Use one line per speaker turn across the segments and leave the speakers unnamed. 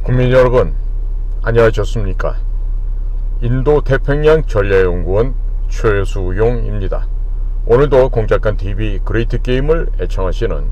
국민 여러분, 안녕하셨습니까? 인도태평양 전략연구원 최수용입니다. 오늘도 공작관TV 그레이트 게임을 애청하시는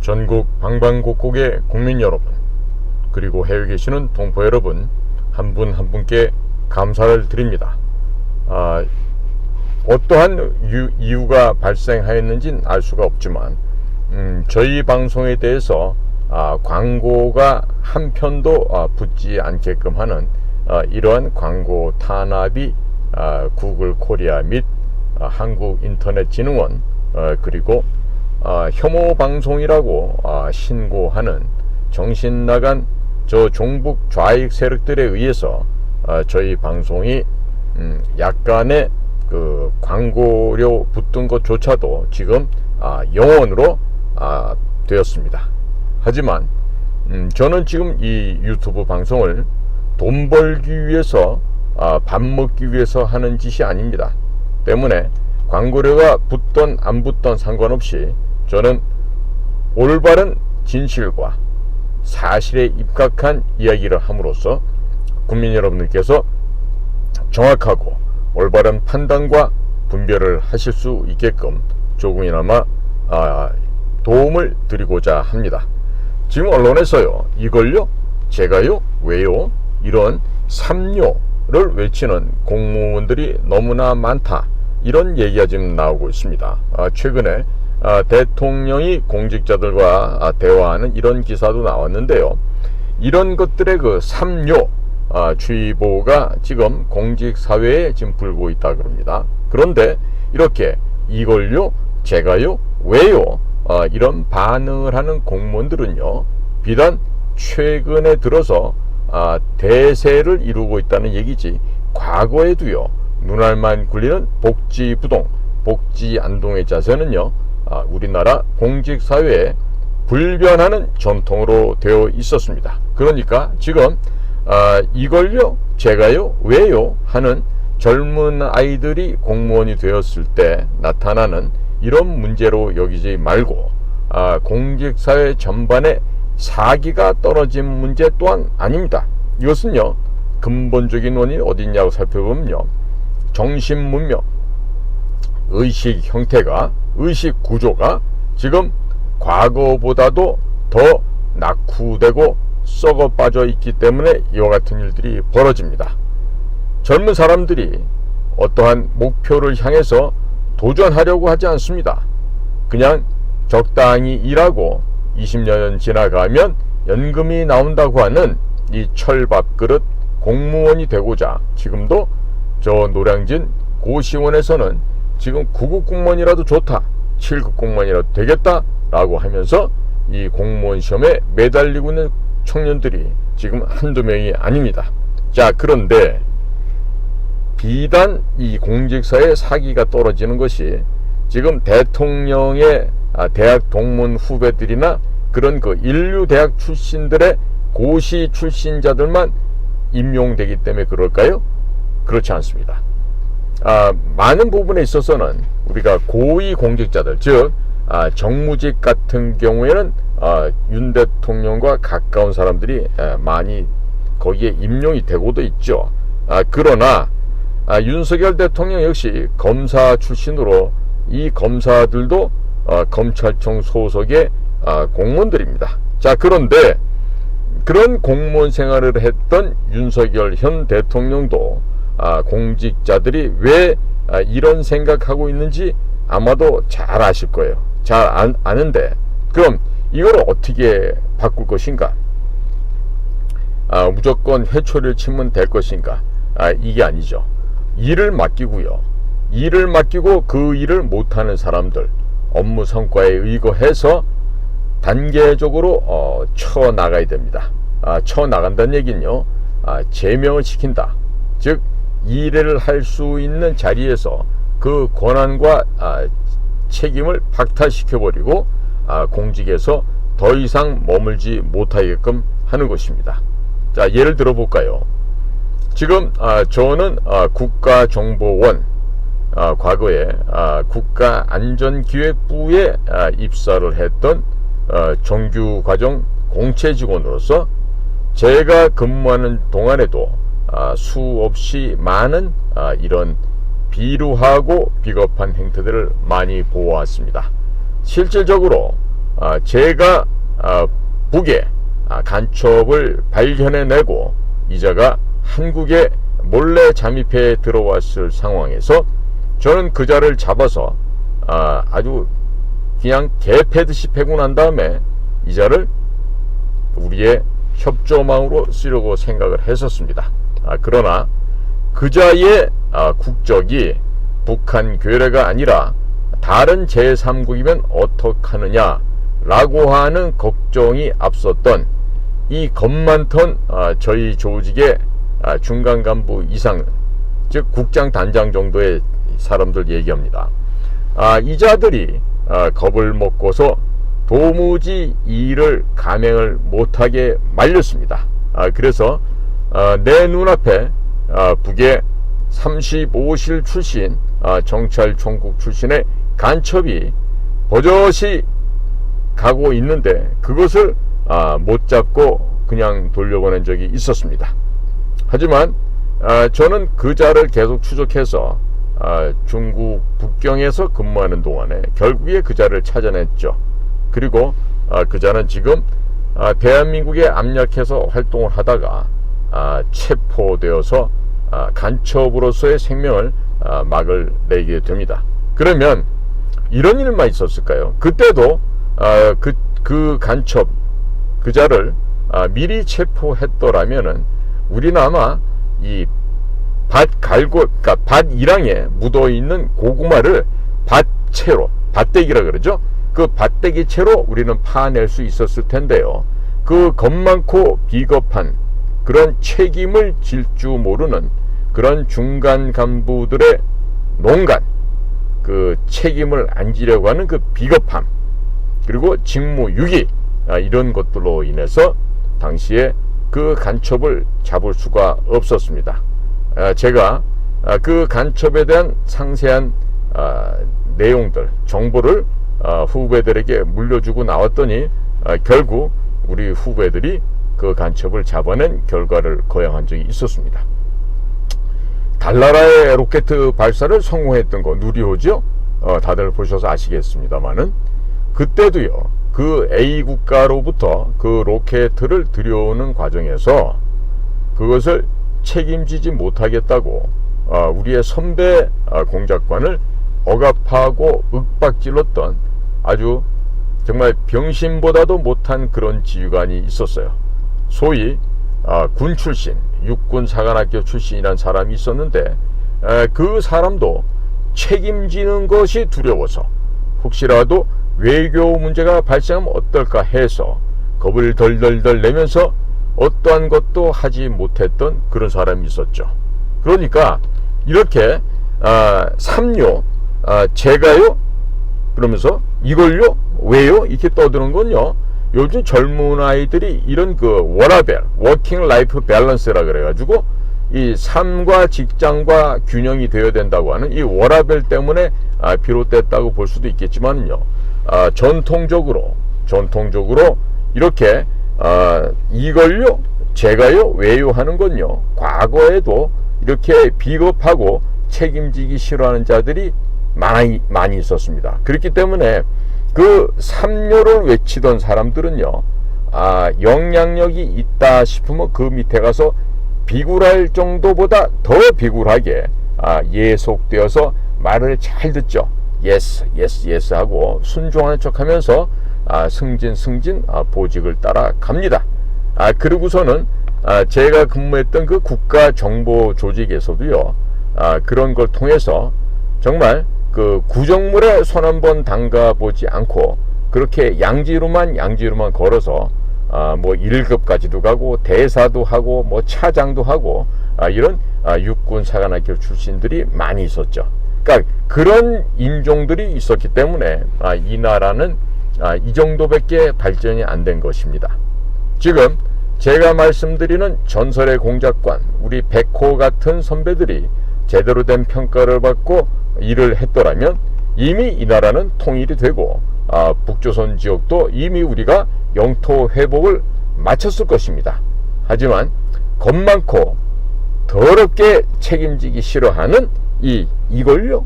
전국 방방곡곡의 국민 여러분, 그리고 해외에 계시는 동포 여러분 한 분 한 분께 감사를 드립니다. 어떠한 이유가 발생하였는지는 알 수가 없지만 저희 방송에 대해서 광고가 한 편도 붙지 않게끔 하는 이러한 광고 탄압이 구글 코리아 및 한국인터넷진흥원 그리고 혐오 방송이라고 신고하는 정신나간 저 종북 좌익 세력들에 의해서 저희 방송이 약간의 그 광고료 붙은 것조차도 지금 영원으로 되었습니다. 하지만 저는 지금 이 유튜브 방송을 돈 벌기 위해서 밥 먹기 위해서 하는 짓이 아닙니다. 때문에 광고료가 붙던 안 붙던 상관없이 저는 올바른 진실과 사실에 입각한 이야기를 함으로써 국민 여러분들께서 정확하고 올바른 판단과 분별을 하실 수 있게끔 조금이나마 도움을 드리고자 합니다. 지금 언론에서요, 이걸요, 제가요, 왜요, 이런 삼요를 외치는 공무원들이 너무나 많다, 이런 얘기가 지금 나오고 있습니다. 최근에 대통령이 공직자들과 대화하는 이런 기사도 나왔는데요, 이런 것들의 그 삼요 주의보가 지금 공직사회에 지금 불고 있다 그럽니다. 그런데 이렇게 이걸요, 제가요, 왜요, 이런 반응을 하는 공무원들은요, 비단 최근에 들어서 대세를 이루고 있다는 얘기지, 과거에도요, 눈알만 굴리는 복지부동, 복지안동의 자세는요, 우리나라 공직사회에 불변하는 전통으로 되어 있었습니다. 그러니까 지금 이걸요, 제가요, 왜요 하는 젊은 아이들이 공무원이 되었을 때 나타나는 이런 문제로 여기지 말고 공직사회 전반에 사기가 떨어진 문제 또한 아닙니다. 이것은요, 근본적인 원인이 어디 있냐고 살펴보면요, 정신문명, 의식 형태가, 의식 구조가 지금 과거보다도 더 낙후되고 썩어 빠져 있기 때문에 이와 같은 일들이 벌어집니다. 젊은 사람들이 어떠한 목표를 향해서 도전하려고 하지 않습니다. 그냥 적당히 일하고 20년 지나가면 연금이 나온다고 하는 이 철밥그릇 공무원이 되고자 지금도 저 노량진 고시원에서는 지금 9급 공무원이라도 좋다, 7급 공무원이라도 되겠다 라고 하면서 이 공무원 시험에 매달리고 있는 청년들이 지금 한두 명이 아닙니다. 자, 그런데 비단 이 공직사회 사기가 떨어지는 것이 지금 대통령의 대학 동문 후배들이나 그런 그 인류대학 출신들의 고시 출신자들만 임용되기 때문에 그럴까요? 그렇지 않습니다. 많은 부분에 있어서는 우리가 고위 공직자들, 즉 정무직 같은 경우에는 윤 대통령과 가까운 사람들이 많이 거기에 임용이 되고도 있죠. 그러나 윤석열 대통령 역시 검사 출신으로 이 검사들도 검찰청 소속의 공무원들입니다. 자, 그런데 그런 공무원 생활을 했던 윤석열 현 대통령도 공직자들이 왜 이런 생각하고 있는지 아마도 잘 아실 거예요. 잘 아는데, 그럼 이걸 어떻게 바꿀 것인가? 무조건 회초리를 치면 될 것인가? 이게 아니죠. 일을 맡기고요, 일을 맡기고 그 일을 못하는 사람들 업무 성과에 의거해서 단계적으로 쳐나가야 됩니다. 쳐나간다는 얘기는요, 제명을 시킨다, 즉 일을 할 수 있는 자리에서 그 권한과 책임을 박탈시켜버리고 공직에서 더 이상 머물지 못하게끔 하는 것입니다. 자, 예를 들어 볼까요? 지금 저는 국가정보원, 과거에 국가안전기획부에 입사를 했던 정규과정 공채 직원으로서 제가 근무하는 동안에도 수없이 많은 이런 비루하고 비겁한 행태들을 많이 보아왔습니다. 실질적으로 제가 북에 간첩을 발견해내고 이자가 한국에 몰래 잠입해 들어왔을 상황에서 저는 그자를 잡아서 아주 그냥 개패듯이 패고 난 다음에 이자를 우리의 협조망으로 쓰려고 생각을 했었습니다. 그러나 그자의 국적이 북한 괴뢰가 아니라 다른 제3국이면 어떡하느냐 라고 하는 걱정이 앞섰던 이 겁 많던 저희 조직의 중간 간부 이상, 즉 국장 단장 정도의 사람들 얘기합니다. 이자들이 겁을 먹고서 도무지 이 일을 감행을 못하게 말렸습니다. 그래서 내 눈앞에 북의 35실 출신 정찰총국 출신의 간첩이 버젓이 가고 있는데 그것을 못 잡고 그냥 돌려보낸 적이 있었습니다. 하지만 저는 그자를 계속 추적해서 중국 북경에서 근무하는 동안에 결국에 그자를 찾아냈죠. 그리고 그자는 지금 대한민국에 압력해서 활동을 하다가 체포되어서 간첩으로서의 생명을 막을 내게 됩니다. 그러면 이런 일만 있었을까요? 그때도 그 간첩 그자를 미리 체포했더라면은 우리는 아마 이 그러니까 밭 이랑에 묻어 있는 고구마를 밭채로, 밭대기라 그러죠. 그 밭대기 채로 우리는 파낼 수 있었을 텐데요. 그 겁 많고 비겁한 그런 책임을 질 줄 모르는 그런 중간 간부들의 농간, 그 책임을 안 지려고 하는 그 비겁함, 그리고 직무유기, 이런 것들로 인해서 당시에 그 간첩을 잡을 수가 없었습니다. 제가 그 간첩에 대한 상세한 내용들, 정보를 후배들에게 물려주고 나왔더니 결국 우리 후배들이 그 간첩을 잡아낸 결과를 거행한 적이 있었습니다. 달나라의 로켓 발사를 성공했던 거 누리호죠. 다들 보셔서 아시겠습니다만은 그때도요, 그 A 국가로부터 그 로켓을 들여오는 과정에서 그것을 책임지지 못하겠다고 우리의 선배 공작관을 억압하고 윽박질렀던 아주 정말 병신보다도 못한 그런 지휘관이 있었어요. 소위 군 출신, 육군 사관학교 출신이라는 사람이 있었는데 그 사람도 책임지는 것이 두려워서 혹시라도 외교 문제가 발생하면 어떨까 해서 겁을 덜덜덜 내면서 어떠한 것도 하지 못했던 그런 사람이 있었죠. 그러니까 이렇게 삼요, 제가요? 그러면서 이걸요? 왜요? 이렇게 떠드는 건요, 요즘 젊은 아이들이 이런 그 워라벨, 워킹 라이프 밸런스라 그래가지고 이 삶과 직장과 균형이 되어야 된다고 하는 이 워라벨 때문에 비롯됐다고 볼 수도 있겠지만요, 전통적으로 이렇게 이걸요, 제가요, 왜요 하는 건요, 과거에도 이렇게 비겁하고 책임지기 싫어하는 자들이 많이 있었습니다. 그렇기 때문에 그 삼요를 외치던 사람들은요, 영향력이 있다 싶으면 그 밑에 가서 비굴할 정도보다 더 비굴하게 예속되어서 말을 잘 듣죠. 예스 하고 순종하는 척 하면서 승진 보직을 따라갑니다. 그리고서는 제가 근무했던 그 국가정보 조직에서도요, 그런 걸 통해서 정말 그 구정물에 손 한번 담가보지 않고 그렇게 양지로만 걸어서 뭐 1급까지도 가고 대사도 하고 뭐 차장도 하고 이런 육군 사관학교 출신들이 많이 있었죠. 그러니까 그런 인종들이 있었기 때문에 이 나라는 이 정도밖에 발전이 안 된 것입니다. 지금 제가 말씀드리는 전설의 공작관, 우리 백호 같은 선배들이 제대로 된 평가를 받고 일을 했더라면 이미 이 나라는 통일이 되고 북조선 지역도 이미 우리가 영토 회복을 마쳤을 것입니다. 하지만 겁 많고 더럽게 책임지기 싫어하는 이걸요?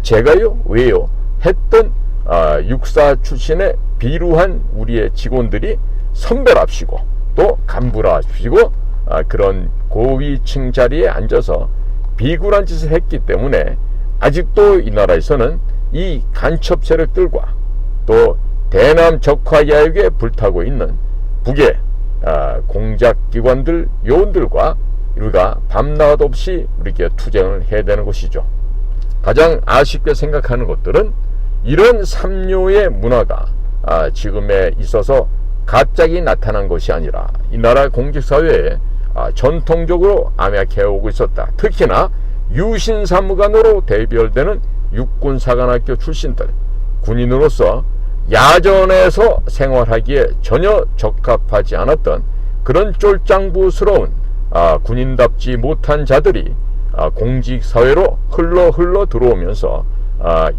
제가요? 왜요? 했던 육사 출신의 비루한 우리의 직원들이 선별합시고 또 간부랍시고 그런 고위층 자리에 앉아서 비굴한 짓을 했기 때문에 아직도 이 나라에서는 이 간첩 세력들과 또 대남 적화 야욕에 불타고 있는 북의 공작기관들 요원들과 우리가 밤낮 없이 우리에게 투쟁을 해야 되는 것이죠. 가장 아쉽게 생각하는 것들은 이런 삼료의 문화가 지금에 있어서 갑자기 나타난 것이 아니라 이 나라 공직사회에 전통적으로 암약해오고 있었다. 특히나 유신사무관으로 대별되는 육군사관학교 출신들, 군인으로서 야전에서 생활하기에 전혀 적합하지 않았던 그런 쫄장부스러운 군인답지 못한 자들이 공직사회로 흘러 들어오면서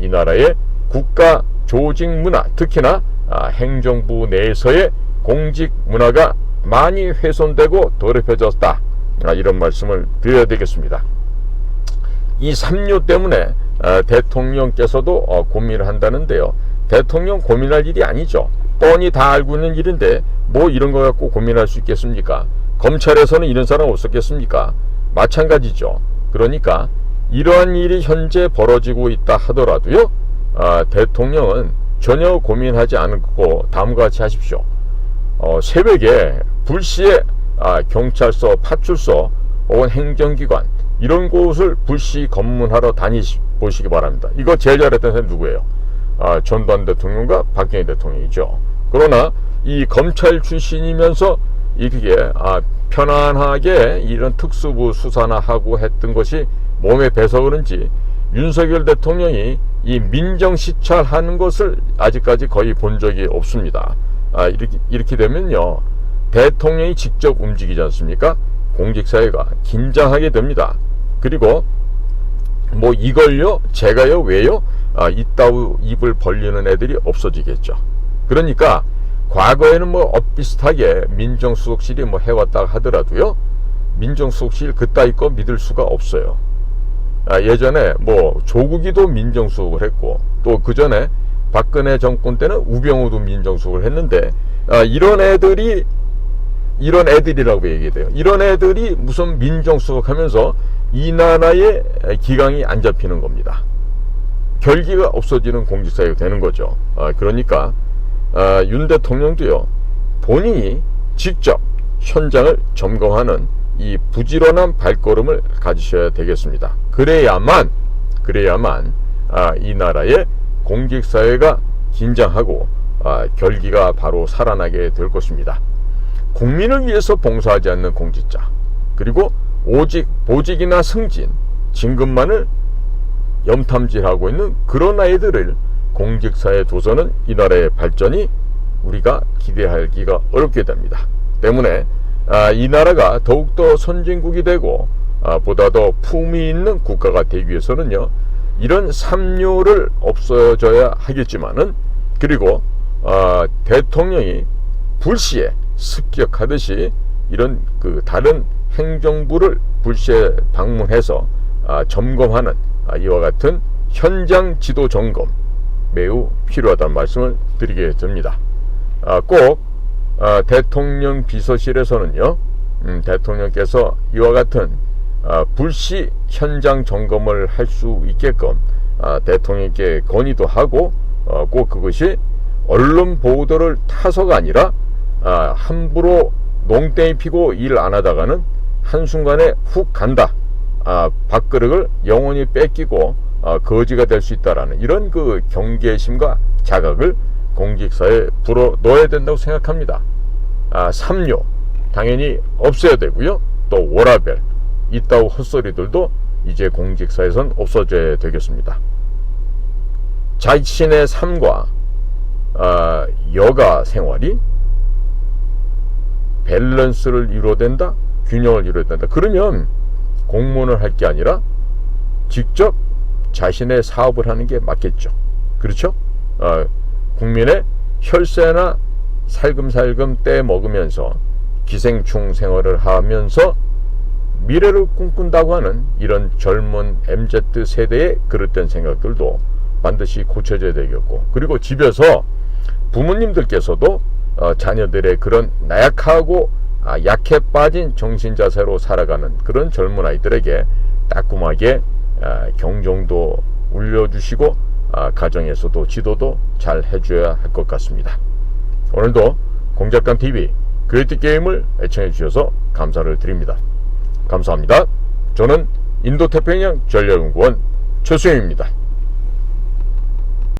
이 나라의 국가 조직 문화, 특히나 행정부 내에서의 공직 문화가 많이 훼손되고 더럽혀졌다. 이런 말씀을 드려야 되겠습니다. 이 삼료 때문에 대통령께서도 고민을 한다는데요. 대통령 고민할 일이 아니죠. 뻔히 다 알고 있는 일인데 뭐 이런 거 갖고 고민할 수 있겠습니까? 검찰에서는 이런 사람 없었겠습니까? 마찬가지죠. 그러니까 이러한 일이 현재 벌어지고 있다 하더라도요, 대통령은 전혀 고민하지 않고 다음과 같이 하십시오. 새벽에 불시에 경찰서, 파출소 혹은 행정기관 이런 곳을 불시 검문하러 다니보시기 바랍니다. 이거 제일 잘했던 사람이 누구예요? 전두환 대통령과 박정희 대통령이죠. 그러나 이 검찰 출신이면서 이게 편안하게 이런 특수부 수사나 하고 했던 것이 몸에 배서 그런지 윤석열 대통령이 이 민정시찰하는 것을 아직까지 거의 본 적이 없습니다. 이렇게 되면요, 대통령이 직접 움직이지 않습니까? 공직사회가 긴장하게 됩니다. 그리고 뭐 이걸요, 제가요, 왜요? 이따위 입을 벌리는 애들이 없어지겠죠. 그러니까 과거에는 뭐 엇비슷하게 민정수석실이 뭐 해왔다 하더라도요, 민정수석실 그따위 거 믿을 수가 없어요. 예전에 뭐 조국이도 민정수석을 했고 또 그 전에 박근혜 정권 때는 우병우도 민정수석을 했는데 이런 애들이라고 얘기해야 돼요. 이런 애들이 무슨 민정수석 하면서 이 나라의 기강이 안 잡히는 겁니다. 결기가 없어지는 공직사회가 되는 거죠. 그러니까 윤 대통령도요, 본인이 직접 현장을 점검하는 이 부지런한 발걸음을 가지셔야 되겠습니다. 그래야만 이 나라의 공직사회가 긴장하고 결기가 바로 살아나게 될 것입니다. 국민을 위해서 봉사하지 않는 공직자, 그리고 오직 보직이나 승진, 진급만을 염탐질하고 있는 그런 아이들을 공직사회에 둬서는 이 나라의 발전이 우리가 기대하기가 어렵게 됩니다. 때문에 이 나라가 더욱더 선진국이 되고 보다 더 품위 있는 국가가 되기 위해서는요, 이런 삼료를 없어져야 하겠지만은, 그리고 대통령이 불시에 습격하듯이 이런 다른 행정부를 불시에 방문해서 점검하는 이와 같은 현장 지도 점검 매우 필요하다는 말씀을 드리게 됩니다. 꼭 대통령 비서실에서는요, 대통령께서 이와 같은 불시 현장 점검을 할 수 있게끔 대통령께 건의도 하고, 꼭 그것이 언론 보도를 타서가 아니라 함부로 농땡이 피고 일 안 하다가는 한순간에 훅 간다, 밥그릇을 영원히 뺏기고 거지가 될 수 있다라는 이런 그 경계심과 자각을 공직사회에 불어 넣어야 된다고 생각합니다. 삼료 당연히 없어야 되고요, 또 워라밸 이따위 헛소리들도 이제 공직사회에선 없어져야 되겠습니다. 자신의 삶과 여가 생활이 밸런스를 이루어야 된다, 균형을 이루어야 된다. 그러면 공무원을 할 게 아니라 직접 자신의 사업을 하는 게 맞겠죠. 그렇죠? 국민의 혈세나 살금살금 떼먹으면서 기생충 생활을 하면서 미래를 꿈꾼다고 하는 이런 젊은 MZ 세대의 그릇된 생각들도 반드시 고쳐져야 되겠고, 그리고 집에서 부모님들께서도 자녀들의 그런 나약하고 약해 빠진 정신자세로 살아가는 그런 젊은 아이들에게 따끔하게 경종도 울려주시고 가정에서도 지도도 잘 해줘야 할 것 같습니다. 오늘도 공작관TV 그레이트 게임을 애청해 주셔서 감사를 드립니다. 감사합니다. 저는 인도태평양 전략연구원 최수영입니다.